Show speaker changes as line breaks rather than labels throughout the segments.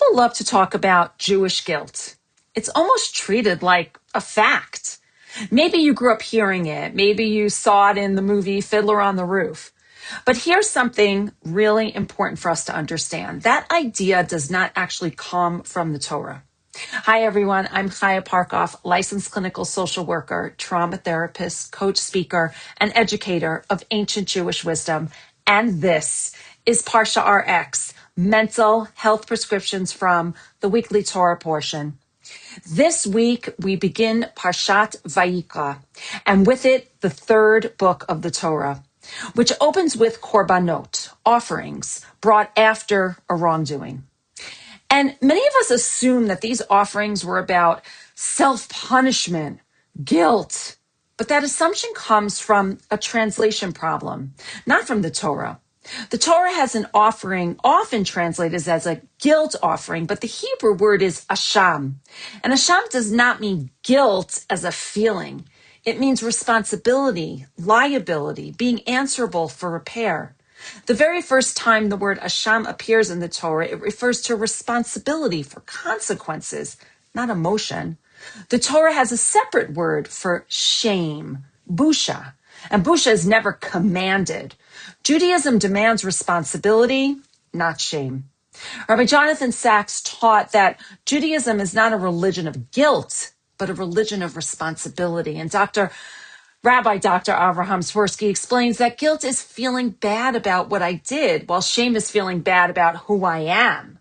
People love to talk about Jewish guilt. It's almost treated like a fact. Maybe you grew up hearing it. Maybe you saw it in the movie Fiddler on the Roof. But here's something really important for us to understand. That idea does not actually come from the Torah. Hi, everyone. I'm Chaya Parkoff, licensed clinical social worker, trauma therapist, coach, speaker, and educator of ancient Jewish wisdom. And this is ParshaRX, mental health prescriptions from the weekly Torah portion. This week, we begin Parshat Vayikra, and with it, the third book of the Torah, which opens with korbanot, offerings, brought after a wrongdoing. And many of us assume that these offerings were about self-punishment, guilt, but that assumption comes from a translation problem, not from the Torah. The Torah has an offering often translated as a guilt offering, but the Hebrew word is asham. And asham does not mean guilt as a feeling. It means responsibility, liability, being answerable for repair. The very first time the word asham appears in the Torah, it refers to responsibility for consequences, not emotion. The Torah has a separate word for shame, busha, and busha is never commanded. Judaism demands responsibility, not shame. Rabbi Jonathan Sacks taught that Judaism is not a religion of guilt, but a religion of responsibility. And Rabbi Dr. Avraham Swirsky explains that guilt is feeling bad about what I did, while shame is feeling bad about who I am.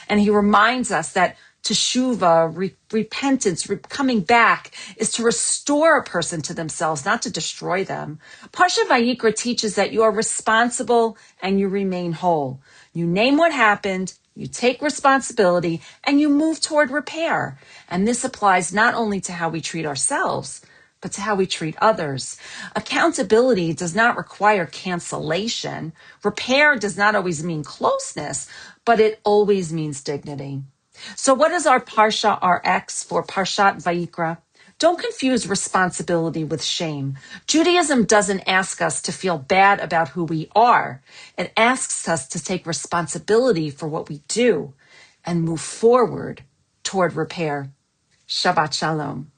And he reminds us that teshuvah, repentance, coming back, is to restore a person to themselves, not to destroy them. Parshat Vayikra teaches that you are responsible and you remain whole. You name what happened, you take responsibility, and you move toward repair. And this applies not only to how we treat ourselves, but to how we treat others. Accountability does not require cancellation. Repair does not always mean closeness, but it always means dignity. So what is our ParshaRX for Parshat Vayikra? Don't confuse responsibility with shame. Judaism doesn't ask us to feel bad about who we are. It asks us to take responsibility for what we do and move forward toward repair. Shabbat Shalom.